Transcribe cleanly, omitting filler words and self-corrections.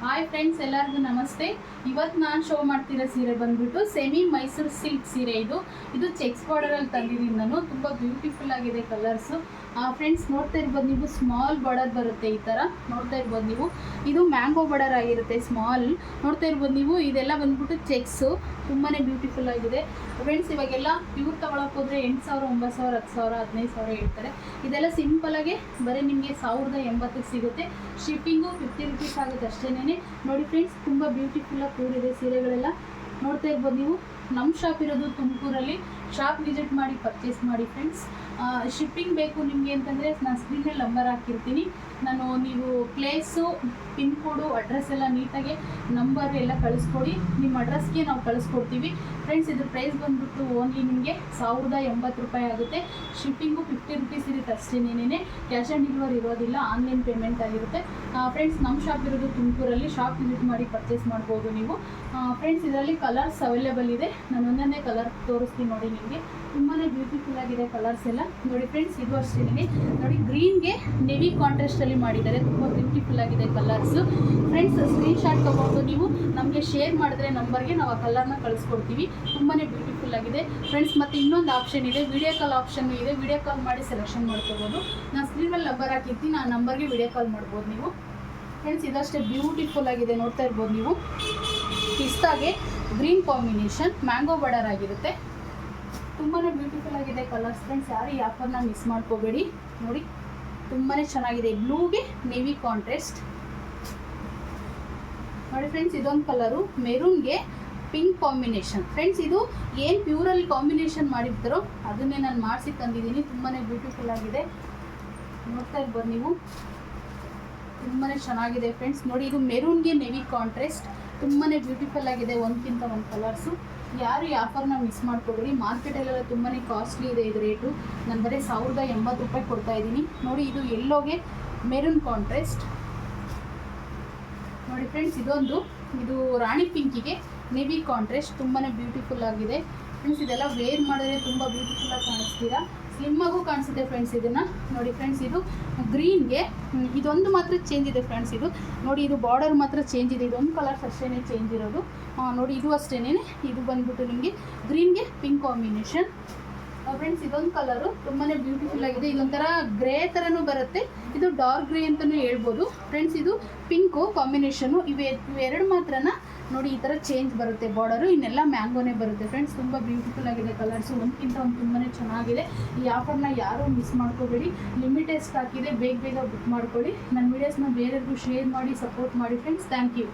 Hi friends, ಎಲ್ಲರಿಗೂ ನಮಸ್ತೆ. ಇವತ್ತು ನಾನು ಶೋ ಮಾಡ್ತಿರೋ ಸೀರೆ ಬಂದ್ಬಿಟ್ಟು ಸೆಮಿ ಮೈಸೂರು ಸಿಲ್ಕ್ ಸೀರೆ. ಇದು ಚೆಕ್ಸ್ ಬಾರ್ಡರಲ್ಲಿ ತಂದಿದ್ದೀನಿ ನಾನು. ತುಂಬ ಬ್ಯೂಟಿಫುಲ್ ಆಗಿದೆ ಕಲರ್ಸು. ಫ್ರೆಂಡ್ಸ್, ನೋಡ್ತಾ ಇರ್ಬೋದು ನೀವು, ಸ್ಮಾಲ್ ಬಾರ್ಡರ್ ಬರುತ್ತೆ ಈ ಥರ. ನೋಡ್ತಾ ಇರ್ಬೋದು ನೀವು, ಇದು ಮ್ಯಾಂಗೋ ಬಾರ್ಡರ್ ಆಗಿರುತ್ತೆ ಸ್ಮಾಲ್. ನೋಡ್ತಾ ಇರ್ಬೋದು ನೀವು, ಇದೆಲ್ಲ ಬಂದ್ಬಿಟ್ಟು ಚೆಕ್ಸು. ತುಂಬಾ ಬ್ಯೂಟಿಫುಲ್ ಆಗಿದೆ ಫ್ರೆಂಡ್ಸ್. ಇವಾಗೆಲ್ಲ ಪ್ಯೂರ್ ತೊಗೊಳಕ್ಕೆ ಹೋದರೆ 8,000, 9,000, 10,000, 15,000 ಹೇಳ್ತಾರೆ. ಇದೆಲ್ಲ ಸಿಂಪಲಾಗೆ ಬರೀ ನಿಮಗೆ 1,080ಕ್ಕೆ ಸಿಗುತ್ತೆ. ಶಿಪ್ಪಿಂಗು 50 ರುಪೀಸ್ ಆಗುತ್ತೆ ಅಷ್ಟೇನೆ. ನೋಡಿ ಫ್ರೆಂಡ್ಸ್, ತುಂಬ ಬ್ಯೂಟಿಫುಲ್ಲಾಗಿ ಕೂಡಿದೆ ಸೀರೆಗಳೆಲ್ಲ. ನೋಡ್ತಾ ಇರ್ಬೋದು ನೀವು. ನಮ್ಮ ಶಾಪ್ ಇರೋದು ತುಮಕೂರಲ್ಲಿ. ಶಾಪ್ ವಿಸಿಟ್ ಮಾಡಿ ಪರ್ಚೇಸ್ ಮಾಡಿ ಫ್ರೆಂಡ್ಸ್. ಶಿಪ್ಪಿಂಗ್ ಬೇಕು ನಿಮಗೆ ಅಂತಂದರೆ ನಾನು ಸ್ಕ್ರೀನಲ್ಲಿ ನಂಬರ್ ಹಾಕಿರ್ತೀನಿ. ನೀವು ಪ್ಲೇಸು, ಪಿನ್ ಕೋಡು, ಅಡ್ರೆಸ್ ಎಲ್ಲ ನೀಟಾಗಿ ನಂಬರ್ ಎಲ್ಲ ಕಳಿಸ್ಕೊಡಿ. ನಿಮ್ಮ ಅಡ್ರೆಸ್ಗೆ ನಾವು ಕಳಿಸ್ಕೊಡ್ತೀವಿ ಫ್ರೆಂಡ್ಸ್. ಇದ್ರ ಪ್ರೈಸ್ ಬಂದ್ಬಿಟ್ಟು ಓನ್ಲಿ ನಿಮಗೆ 1,080 ರೂಪಾಯಿ ಆಗುತ್ತೆ. ಶಿಪ್ಪಿಂಗು 50 ರುಪೀಸ್ ಇರುತ್ತೆ ಅಷ್ಟೇನೇನೆ. ಕ್ಯಾಶ್ ಆನ್ ಡೆಲಿವರಿ ಇರೋದಿಲ್ಲ, ಆನ್ಲೈನ್ ಪೇಮೆಂಟ್ ಆಗಿರುತ್ತೆ ಫ್ರೆಂಡ್ಸ್. ನಮ್ಮ ಶಾಪ್ ಇರೋದು ತುಮಕೂರಲ್ಲಿ. ಶಾಪ್ ವಿಸಿಟ್ ಮಾಡಿ ಪರ್ಚೇಸ್ ಮಾಡ್ಬೋದು ನೀವು ಫ್ರೆಂಡ್ಸ್. ಇದರಲ್ಲಿ ಕಲರ್ಸ್ ಅವೈಲೇಬಲ್ ಇದೆ. ನಾನು ಒಂದೊಂದೇ ಕಲರ್ ತೋರಿಸ್ತೀನಿ ನೋಡಿ ನಿಮಗೆ. ತುಂಬಾ ಬ್ಯೂಟಿಫುಲ್ ಆಗಿದೆ ಕಲರ್ಸ್ ಎಲ್ಲ. ನೋಡಿ ಫ್ರೆಂಡ್ಸ್, ಇದು ಅಷ್ಟೇ ನೋಡಿ, ಗ್ರೀನ್ಗೆ ನೆವಿ ಕಾಂಟ್ರಾಸ್ಟಲ್ಲಿ ಮಾಡಿದ್ದಾರೆ. ತುಂಬ ಬ್ಯೂಟಿಫುಲ್ ಆಗಿದೆ ಕಲರ್ಸು ಫ್ರೆಂಡ್ಸ್. ಸ್ಕ್ರೀನ್ಶಾಟ್ ತೊಗೊಂಡು ನೀವು ನಮಗೆ ಶೇರ್ ಮಾಡಿದ್ರೆ ನಂಬರ್ಗೆ ನಾವು ಆ ಕಲರ್ನ ಕಳಿಸ್ಕೊಡ್ತೀವಿ. ತುಂಬಾ ಬ್ಯೂಟಿಫುಲ್ ಆಗಿದೆ ಫ್ರೆಂಡ್ಸ್. ಮತ್ತು ಇನ್ನೊಂದು ಆಪ್ಷನ್ ಇದೆ, ವಿಡಿಯೋ ಕಾಲ್ ಆಪ್ಷನ್ನು ಇದೆ. ವಿಡಿಯೋ ಕಾಲ್ ಮಾಡಿ ಸೆಲೆಕ್ಷನ್ ಮಾಡ್ಕೋಬೋದು. ನಾನು ಸ್ಕ್ರೀನ್ ಮೇಲೆ ನಂಬರ್ ಹಾಕಿರ್ತೀನಿ, ಆ ನಂಬರ್ಗೆ ವಿಡಿಯೋ ಕಾಲ್ ಮಾಡ್ಬೋದು ನೀವು ಫ್ರೆಂಡ್ಸ್. ಇದಷ್ಟೇ ಬ್ಯೂಟಿಫುಲ್ ಆಗಿದೆ. ನೋಡ್ತಾ ಇರ್ಬೋದು ನೀವು, ಪಿಸ್ತಾಗೆ ಗ್ರೀನ್ ಕಾಂಬಿನೇಷನ್, ಮ್ಯಾಂಗೋ ಬಾರ್ಡರ್ ಆಗಿರುತ್ತೆ. ತುಂಬಾ ಬ್ಯೂಟಿಫುಲ್ ಆಗಿದೆ ಕಲರ್ಸ್ ಫ್ರೆಂಡ್ಸ್. ಯಾರು ಈ ಆಫರ್ನ ಮಿಸ್ ಮಾಡ್ಕೋಬೇಡಿ. ನೋಡಿ, ತುಂಬಾ ಚೆನ್ನಾಗಿದೆ. ಬ್ಲೂಗೆ ನೆವಿ ಕಾಂಟ್ರಾಸ್ಟ್ ನೋಡಿ ಫ್ರೆಂಡ್ಸ್. ಇದೊಂದು ಕಲರು, ಮೆರೂನ್ಗೆ ಪಿಂಕ್ ಕಾಂಬಿನೇಷನ್ ಫ್ರೆಂಡ್ಸ್. ಇದು ಏನು ಪ್ಯೂರಲ್ಲಿ ಕಾಂಬಿನೇಷನ್ ಮಾಡಿರ್ತಾರೋ ಅದನ್ನೇ ನಾನು ಮಾಡಿಸಿ ತಂದಿದ್ದೀನಿ. ತುಂಬಾ ಬ್ಯೂಟಿಫುಲ್ ಆಗಿದೆ. ನೋಡ್ತಾ ಇರ್ಬೋದು ನೀವು, ತುಂಬಾ ಚೆನ್ನಾಗಿದೆ ಫ್ರೆಂಡ್ಸ್. ನೋಡಿ, ಇದು ಮೆರೂನ್ಗೆ ನೆವಿ ಕಾಂಟ್ರಾಸ್ಟ್. ತುಂಬಾ ಬ್ಯೂಟಿಫುಲ್ ಆಗಿದೆ. ಒಂದಕ್ಕಿಂತ ಒಂದು ಕಲರ್ಸು. ಯಾರು ಈ ಆಫರ್ನ ಮಿಸ್ ಮಾಡ್ಕೋಬೇಡಿ. ಮಾರ್ಕೆಟಲ್ಲೆಲ್ಲ ತುಂಬಾ ಕಾಸ್ಟ್ಲಿ ಇದೆ ಇದು ರೇಟು. ನಾನು ಬರೀ 1,080 ರೂಪಾಯಿ ಕೊಡ್ತಾ ಇದ್ದೀನಿ. ನೋಡಿ, ಇದು ಎಲ್ಲೋಗೆ ಮೆರೂನ್ ಕಾಂಟ್ರಾಸ್ಟ್ ನೋಡಿ ಫ್ರೆಂಡ್ಸ್. ಇದು ರಾಣಿ ಪಿಂಕಿಗೆ ನೆವಿ ಕಾಂಟ್ರಾಸ್ಟ್. ತುಂಬಾ ಬ್ಯೂಟಿಫುಲ್ ಆಗಿದೆ ಫ್ರೆಂಡ್ಸ್. ಇದೆಲ್ಲ ವೇರ್ ಮಾಡಿದ್ರೆ ತುಂಬ ಬ್ಯೂಟಿಫುಲ್ಲಾಗಿ ಕಾಣಿಸ್ತೀರಾ. ಸ್ಲಿಮ್ಮಾಗೂ ಕಾಣಿಸುತ್ತೆ ಫ್ರೆಂಡ್ಸ್. ಇದನ್ನು ನೋಡಿ ಫ್ರೆಂಡ್ಸ್. ಇದು ಗ್ರೀನ್ಗೆ ಇದೊಂದು ಮಾತ್ರ ಚೇಂಜ್ ಇದೆ ಫ್ರೆಂಡ್ಸ್. ಇದು ನೋಡಿ, ಇದು ಬಾರ್ಡರ್ ಮಾತ್ರ ಚೇಂಜ್ ಇದೆ. ಇದೊಂದು ಕಲರ್ಸ್ ಅಷ್ಟೇ ಚೇಂಜ್ ಇರೋದು. ನೋಡಿ, ಇದು ಅಷ್ಟೇ. ಇದು ಬಂದ್ಬಿಟ್ಟು ನಿಮಗೆ ಗ್ರೀನ್ಗೆ ಪಿಂಕ್ ಕಾಂಬಿನೇಷನ್ ಫ್ರೆಂಡ್ಸ್. ಇದೊಂದು ಕಲರು ತುಂಬಾ ಬ್ಯೂಟಿಫುಲ್ ಆಗಿದೆ. ಇದೊಂಥರ ಗ್ರೇ ಥರನೂ ಬರುತ್ತೆ. ಇದು ಡಾರ್ಕ್ ಗ್ರೇ ಅಂತಲೂ ಹೇಳ್ಬೋದು ಫ್ರೆಂಡ್ಸ್. ಇದು ಪಿಂಕು ಕಾಂಬಿನೇಷನು. ಇವೆರಡು ಮಾತ್ರನ ನೋಡಿ, ಈ ಥರ ಚೇಂಜ್ ಬರುತ್ತೆ ಬಾರ್ಡರು. ಇನ್ನೆಲ್ಲ ಮ್ಯಾಂಗೋನೇ ಬರುತ್ತೆ ಫ್ರೆಂಡ್ಸ್. ತುಂಬ ಬ್ಯೂಟಿಫುಲ್ ಆಗಿದೆ ಕಲರ್ಸು. ಒಂದಕ್ಕಿಂತ ಒಂದು ತುಂಬಾ ಚೆನ್ನಾಗಿದೆ. ಈ ಆಫರ್ನ ಯಾರೂ ಮಿಸ್ ಮಾಡ್ಕೋಬೇಡಿ. ಲಿಮಿಟೆಡ್ ಸ್ಟಾಕ್ ಇದೆ, ಬೇಗ ಬುಕ್ ಮಾಡ್ಕೊಳ್ಳಿ. ನನ್ನ ವೀಡಿಯೋಸ್ನ ಬೇರೆಯವ್ರಿಗೂ ಶೇರ್ ಮಾಡಿ ಸಪೋರ್ಟ್ ಮಾಡಿ ಫ್ರೆಂಡ್ಸ್. Thank you.